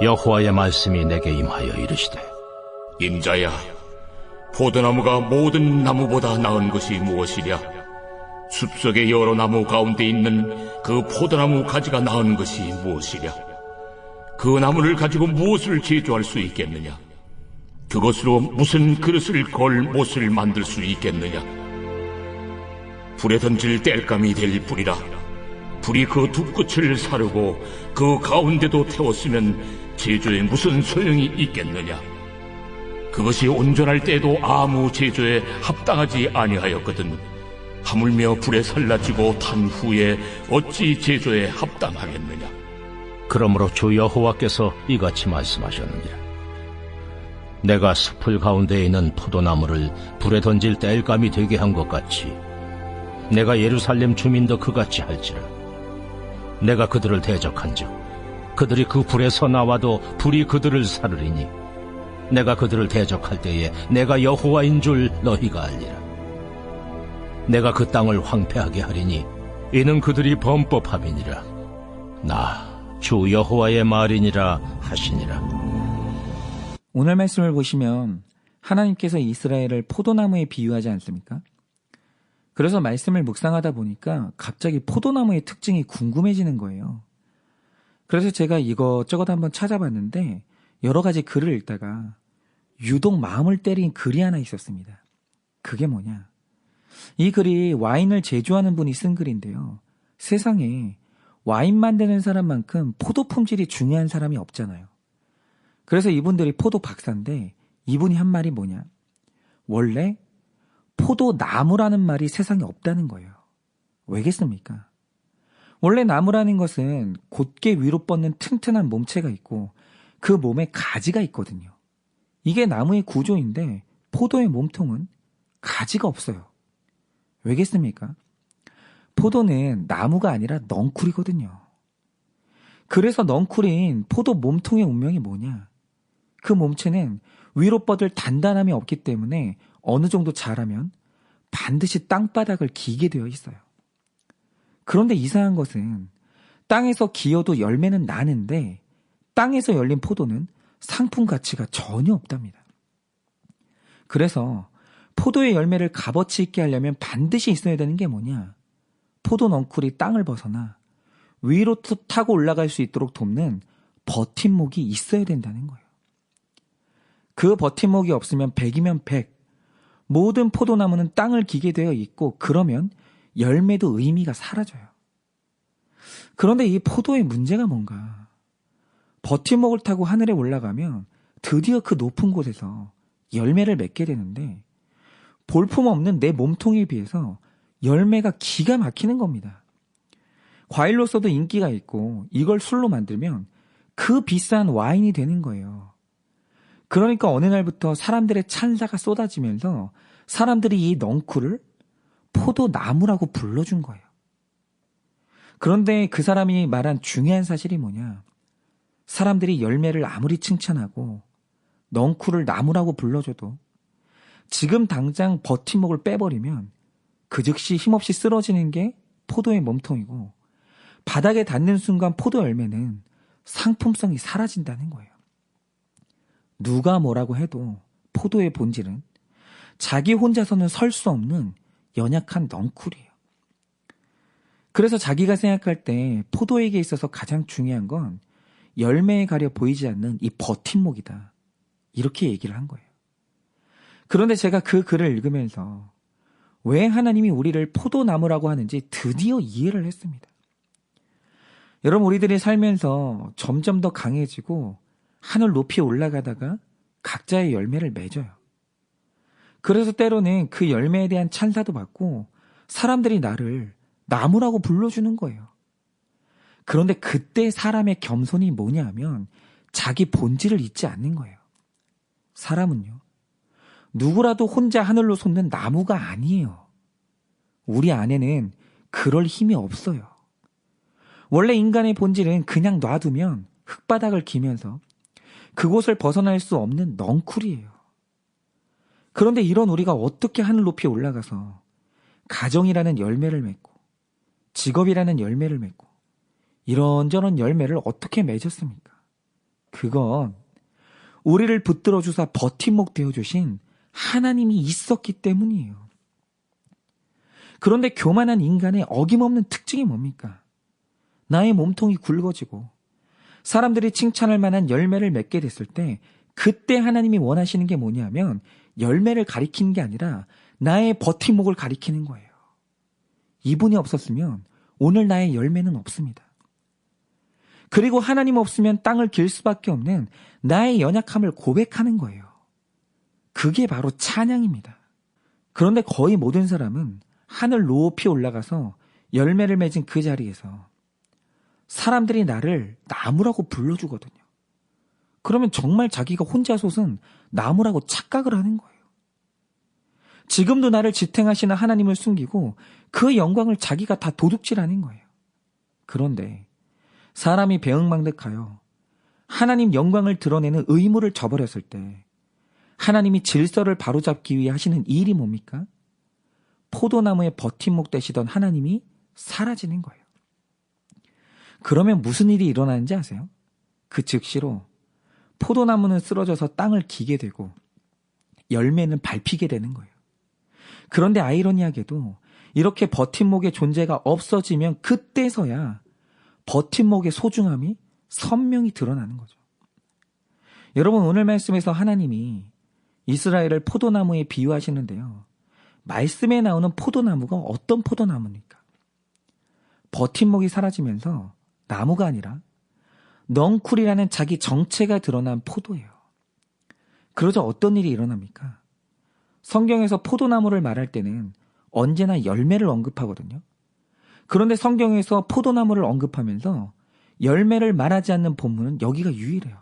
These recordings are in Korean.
여호와의 말씀이 내게 임하여 이르시되, 임자야, 포도나무가 모든 나무보다 나은 것이 무엇이랴? 숲속의 여러 나무 가운데 있는 그 포도나무 가지가 나은 것이 무엇이랴? 그 나무를 가지고 무엇을 제조할 수 있겠느냐? 그것으로 무슨 그릇을 걸 못을 만들 수 있겠느냐? 불에 던질 땔감이 될 불이라. 불이 그 두 끝을 사르고 그 가운데도 태웠으면 제조에 무슨 소용이 있겠느냐? 그것이 온전할 때에도 아무 제조에 합당하지 아니하였거든 하물며 불에 살라지고 탄 후에 어찌 제조에 합당하겠느냐? 그러므로 주 여호와께서 이같이 말씀하셨느니라. 내가 숲을 가운데에 있는 포도나무를 불에 던질 땔감이 되게 한 것 같이 내가 예루살렘 주민도 그같이 할지라. 내가 그들을 대적한즉 그들이 그 불에서 나와도 불이 그들을 사르리니 내가 그들을 대적할 때에 내가 여호와인 줄 너희가 알리라. 내가 그 땅을 황폐하게 하리니 이는 그들이 범법함이니라. 나 주 여호와의 말이니라 하시니라. 오늘 말씀을 보시면 하나님께서 이스라엘을 포도나무에 비유하지 않습니까? 그래서 말씀을 묵상하다 보니까 갑자기 포도나무의 특징이 궁금해지는 거예요. 그래서 제가 이것저것 한번 찾아봤는데 여러 가지 글을 읽다가 유독 마음을 때린 글이 하나 있었습니다. 그게 뭐냐? 이 글이 와인을 제조하는 분이 쓴 글인데요. 세상에 와인 만드는 사람만큼 포도 품질이 중요한 사람이 없잖아요. 그래서 이분들이 포도 박사인데 이분이 한 말이 뭐냐? 원래 포도나무라는 말이 세상에 없다는 거예요. 왜겠습니까? 원래 나무라는 것은 곧게 위로 뻗는 튼튼한 몸체가 있고 그 몸에 가지가 있거든요. 이게 나무의 구조인데 포도의 몸통은 가지가 없어요. 왜겠습니까? 포도는 나무가 아니라 넝쿨이거든요. 그래서 넝쿨인 포도 몸통의 운명이 뭐냐? 그 몸체는 위로 뻗을 단단함이 없기 때문에 어느 정도 자라면 반드시 땅바닥을 기게 되어 있어요. 그런데 이상한 것은 땅에서 기어도 열매는 나는데 땅에서 열린 포도는 상품 가치가 전혀 없답니다. 그래서 포도의 열매를 값어치 있게 하려면 반드시 있어야 되는 게 뭐냐? 포도 넝쿨이 땅을 벗어나 위로 타고 올라갈 수 있도록 돕는 버팀목이 있어야 된다는 거예요. 그 버팀목이 없으면 100이면 100. 모든 포도나무는 땅을 기게 되어 있고 그러면 열매도 의미가 사라져요. 그런데 이 포도의 문제가 뭔가? 버팀목을 타고 하늘에 올라가면 드디어 그 높은 곳에서 열매를 맺게 되는데 볼품없는 내 몸통에 비해서 열매가 기가 막히는 겁니다. 과일로서도 인기가 있고 이걸 술로 만들면 그 비싼 와인이 되는 거예요. 그러니까 어느 날부터 사람들의 찬사가 쏟아지면서 사람들이 이 넝쿨을 포도나무라고 불러준 거예요. 그런데 그 사람이 말한 중요한 사실이 뭐냐? 사람들이 열매를 아무리 칭찬하고 넝쿨을 나무라고 불러줘도 지금 당장 버팀목을 빼버리면 그 즉시 힘없이 쓰러지는 게 포도의 몸통이고 바닥에 닿는 순간 포도 열매는 상품성이 사라진다는 거예요. 누가 뭐라고 해도 포도의 본질은 자기 혼자서는 설 수 없는 연약한 넝쿨이에요. 그래서 자기가 생각할 때 포도에게 있어서 가장 중요한 건 열매에 가려 보이지 않는 이 버팀목이다. 이렇게 얘기를 한 거예요. 그런데 제가 그 글을 읽으면서 왜 하나님이 우리를 포도나무라고 하는지 드디어 이해를 했습니다. 여러분, 우리들이 살면서 점점 더 강해지고 하늘 높이 올라가다가 각자의 열매를 맺어요. 그래서 때로는 그 열매에 대한 찬사도 받고 사람들이 나를 나무라고 불러주는 거예요. 그런데 그때 사람의 겸손이 뭐냐 하면 자기 본질을 잊지 않는 거예요. 사람은요, 누구라도 혼자 하늘로 솟는 나무가 아니에요. 우리 안에는 그럴 힘이 없어요. 원래 인간의 본질은 그냥 놔두면 흙바닥을 기면서 그곳을 벗어날 수 없는 넝쿨이에요. 그런데 이런 우리가 어떻게 하늘 높이 올라가서 가정이라는 열매를 맺고 직업이라는 열매를 맺고 이런저런 열매를 어떻게 맺었습니까? 그건 우리를 붙들어 주사 버팀목 되어주신 하나님이 있었기 때문이에요. 그런데 교만한 인간의 어김없는 특징이 뭡니까? 나의 몸통이 굵어지고 사람들이 칭찬할 만한 열매를 맺게 됐을 때 그때 하나님이 원하시는 게 뭐냐면 열매를 가리키는 게 아니라 나의 버팀목을 가리키는 거예요. 이분이 없었으면 오늘 나의 열매는 없습니다. 그리고 하나님 없으면 땅을 길 수밖에 없는 나의 연약함을 고백하는 거예요. 그게 바로 찬양입니다. 그런데 거의 모든 사람은 하늘 높이 올라가서 열매를 맺은 그 자리에서 사람들이 나를 나무라고 불러주거든요. 그러면 정말 자기가 혼자서는 나무라고 착각을 하는 거예요. 지금도 나를 지탱하시는 하나님을 숨기고 그 영광을 자기가 다 도둑질하는 거예요. 그런데 사람이 배응망덕하여 하나님 영광을 드러내는 의무를 저버렸을 때 하나님이 질서를 바로잡기 위해 하시는 일이 뭡니까? 포도나무의 버팀목 되시던 하나님이 사라지는 거예요. 그러면 무슨 일이 일어나는지 아세요? 그 즉시로 포도나무는 쓰러져서 땅을 기게 되고 열매는 밟히게 되는 거예요. 그런데 아이러니하게도 이렇게 버팀목의 존재가 없어지면 그때서야 버팀목의 소중함이 선명히 드러나는 거죠. 여러분, 오늘 말씀에서 하나님이 이스라엘을 포도나무에 비유하시는데요. 말씀에 나오는 포도나무가 어떤 포도나무입니까? 버팀목이 사라지면서 나무가 아니라 넝쿨이라는 자기 정체가 드러난 포도예요. 그러자 어떤 일이 일어납니까? 성경에서 포도나무를 말할 때는 언제나 열매를 언급하거든요. 그런데 성경에서 포도나무를 언급하면서 열매를 말하지 않는 본문은 여기가 유일해요.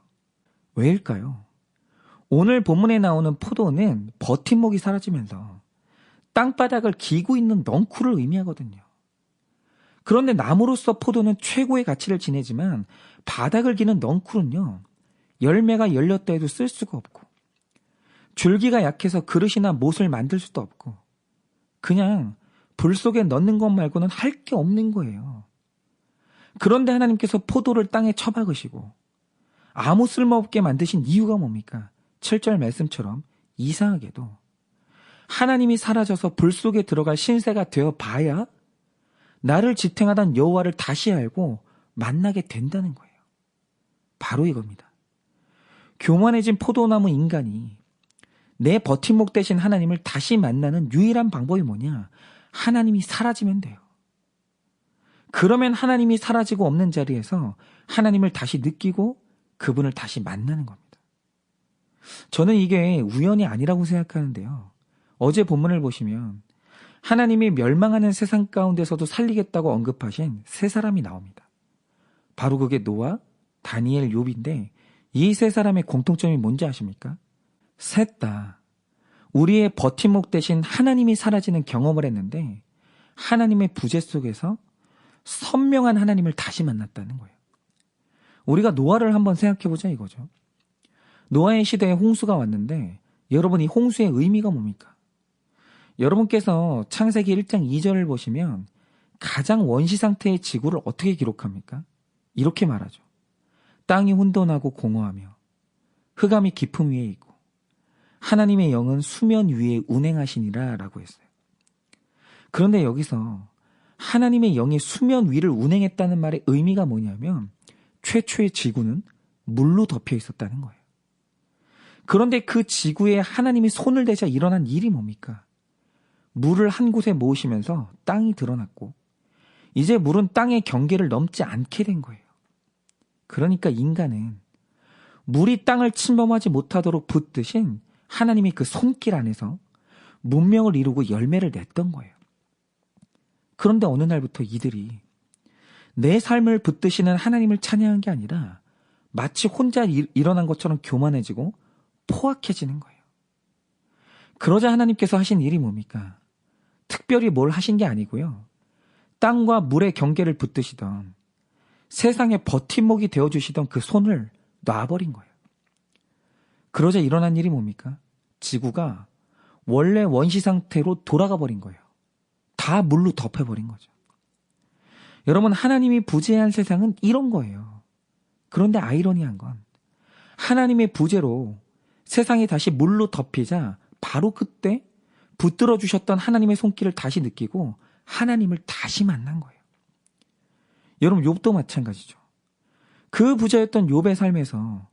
왜일까요? 오늘 본문에 나오는 포도는 버팀목이 사라지면서 땅바닥을 기고 있는 넝쿨을 의미하거든요. 그런데 나무로서 포도는 최고의 가치를 지니지만 바닥을 기는 넝쿨은요, 열매가 열렸다 해도 쓸 수가 없고 줄기가 약해서 그릇이나 못을 만들 수도 없고 그냥 불 속에 넣는 것 말고는 할 게 없는 거예요. 그런데 하나님께서 포도를 땅에 쳐박으시고 아무 쓸모없게 만드신 이유가 뭡니까? 7절 말씀처럼 이상하게도 하나님이 사라져서 불 속에 들어갈 신세가 되어 봐야 나를 지탱하던 여호와를 다시 알고 만나게 된다는 거예요. 바로 이겁니다. 교만해진 포도나무 인간이 내 버팀목 대신 하나님을 다시 만나는 유일한 방법이 뭐냐? 하나님이 사라지면 돼요. 그러면 하나님이 사라지고 없는 자리에서 하나님을 다시 느끼고 그분을 다시 만나는 겁니다. 저는 이게 우연이 아니라고 생각하는데요. 어제 본문을 보시면 하나님이 멸망하는 세상 가운데서도 살리겠다고 언급하신 세 사람이 나옵니다. 바로 그게 노아, 다니엘, 욥인데 이 세 사람의 공통점이 뭔지 아십니까? 셋 다 우리의 버팀목 대신 하나님이 사라지는 경험을 했는데 하나님의 부재 속에서 선명한 하나님을 다시 만났다는 거예요. 우리가 노아를 한번 생각해보자 이거죠. 노아의 시대에 홍수가 왔는데 여러분, 이 홍수의 의미가 뭡니까? 여러분께서 창세기 1장 2절을 보시면 가장 원시 상태의 지구를 어떻게 기록합니까? 이렇게 말하죠. 땅이 혼돈하고 공허하며 흑암이 깊음 위에 있고 하나님의 영은 수면 위에 운행하시니라 라고 했어요. 그런데 여기서 하나님의 영이 수면 위를 운행했다는 말의 의미가 뭐냐면 최초의 지구는 물로 덮여 있었다는 거예요. 그런데 그 지구에 하나님이 손을 대자 일어난 일이 뭡니까? 물을 한 곳에 모으시면서 땅이 드러났고 이제 물은 땅의 경계를 넘지 않게 된 거예요. 그러니까 인간은 물이 땅을 침범하지 못하도록 붙드신 하나님의 그 손길 안에서 문명을 이루고 열매를 냈던 거예요. 그런데 어느 날부터 이들이 내 삶을 붙드시는 하나님을 찬양한 게 아니라 마치 혼자 일어난 것처럼 교만해지고 포악해지는 거예요. 그러자 하나님께서 하신 일이 뭡니까? 특별히 뭘 하신 게 아니고요. 땅과 물의 경계를 붙드시던 세상의 버팀목이 되어주시던 그 손을 놔버린 거예요. 그러자 일어난 일이 뭡니까? 지구가 원래 원시 상태로 돌아가 버린 거예요. 다 물로 덮여버린 거죠. 여러분, 하나님이 부재한 세상은 이런 거예요. 그런데 아이러니한 건 하나님의 부재로 세상이 다시 물로 덮이자 바로 그때 붙들어 주셨던 하나님의 손길을 다시 느끼고 하나님을 다시 만난 거예요. 여러분, 욥도 마찬가지죠. 그 부자였던 욥의 삶에서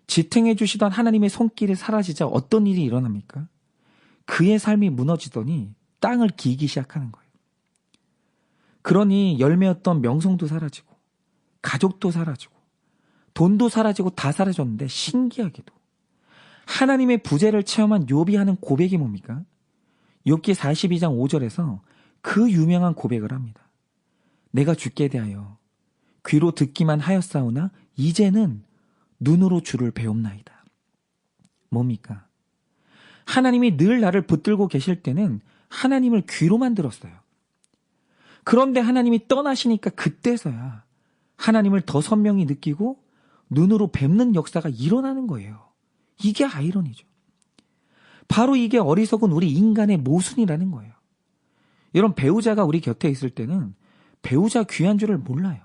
지탱해 주시던 하나님의 손길이 사라지자 어떤 일이 일어납니까? 그의 삶이 무너지더니 땅을 기기 시작하는 거예요. 그러니 열매였던 명성도 사라지고 가족도 사라지고 돈도 사라지고 다 사라졌는데 신기하게도 하나님의 부재를 체험한 욥이 하는 고백이 뭡니까? 욥기 42장 5절에서 그 유명한 고백을 합니다. 내가 주께 대하여 귀로 듣기만 하였사오나 이제는 눈으로 주를 배움나이다. 뭡니까? 하나님이 늘 나를 붙들고 계실 때는 하나님을 귀로만 들었어요. 그런데 하나님이 떠나시니까 그때서야 하나님을 더 선명히 느끼고 눈으로 뵙는 역사가 일어나는 거예요. 이게 아이러니죠. 바로 이게 어리석은 우리 인간의 모순이라는 거예요. 이런 배우자가 우리 곁에 있을 때는 배우자 귀한 줄을 몰라요.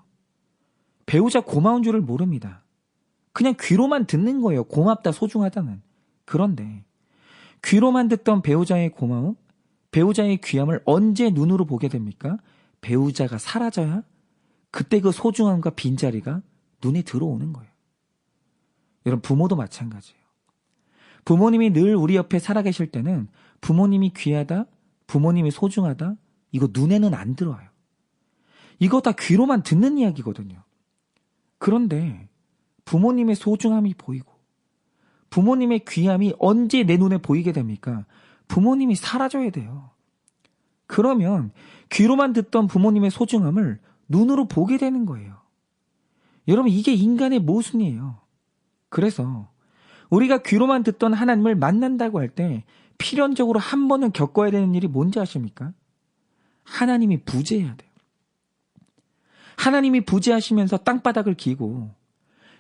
배우자 고마운 줄을 모릅니다. 그냥 귀로만 듣는 거예요. 고맙다, 소중하다는. 그런데 귀로만 듣던 배우자의 고마움, 배우자의 귀함을 언제 눈으로 보게 됩니까? 배우자가 사라져야 그때 그 소중함과 빈자리가 눈에 들어오는 거예요. 여러분, 부모도 마찬가지예요. 부모님이 늘 우리 옆에 살아계실 때는 부모님이 귀하다, 부모님이 소중하다, 이거 눈에는 안 들어와요. 이거 다 귀로만 듣는 이야기거든요. 그런데 부모님의 소중함이 보이고 부모님의 귀함이 언제 내 눈에 보이게 됩니까? 부모님이 사라져야 돼요. 그러면 귀로만 듣던 부모님의 소중함을 눈으로 보게 되는 거예요. 여러분, 이게 인간의 모순이에요. 그래서 우리가 귀로만 듣던 하나님을 만난다고 할 때 필연적으로 한 번은 겪어야 되는 일이 뭔지 아십니까? 하나님이 부재해야 돼요. 하나님이 부재하시면서 땅바닥을 기고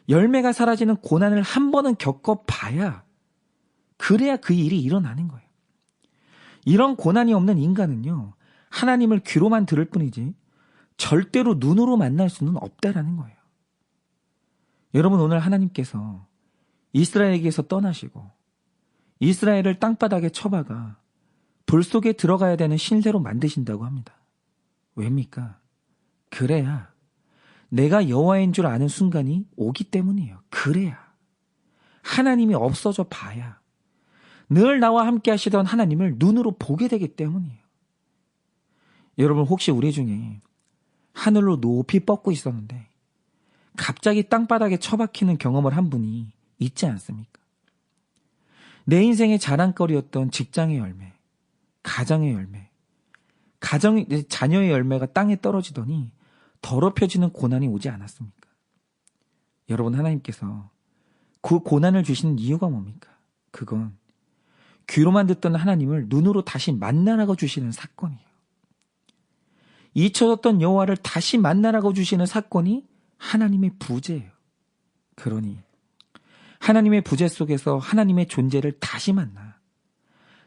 열매가 사라지는 고난을 한 번은 겪어봐야 그래야 그 일이 일어나는 거예요. 이런 고난이 없는 인간은요, 하나님을 귀로만 들을 뿐이지 절대로 눈으로 만날 수는 없다라는 거예요. 여러분, 오늘 하나님께서 이스라엘에게서 떠나시고 이스라엘을 땅바닥에 쳐박아 불 속에 들어가야 되는 신세로 만드신다고 합니다. 왜입니까? 그래야 내가 여호와인 줄 아는 순간이 오기 때문이에요. 그래야 하나님이 없어져 봐야 늘 나와 함께 하시던 하나님을 눈으로 보게 되기 때문이에요. 여러분, 혹시 우리 중에 하늘로 높이 뻗고 있었는데 갑자기 땅바닥에 처박히는 경험을 한 분이 있지 않습니까? 내 인생의 자랑거리였던 직장의 열매, 가정의 열매, 자녀의 열매가 땅에 떨어지더니 더럽혀지는 고난이 오지 않았습니까? 여러분, 하나님께서 그 고난을 주시는 이유가 뭡니까? 그건 귀로만 듣던 하나님을 눈으로 다시 만나라고 주시는 사건이에요. 잊혀졌던 여호와를 다시 만나라고 주시는 사건이 하나님의 부재예요. 그러니 하나님의 부재 속에서 하나님의 존재를 다시 만나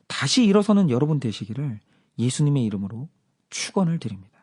다시 일어서는 여러분 되시기를 예수님의 이름으로 축원을 드립니다.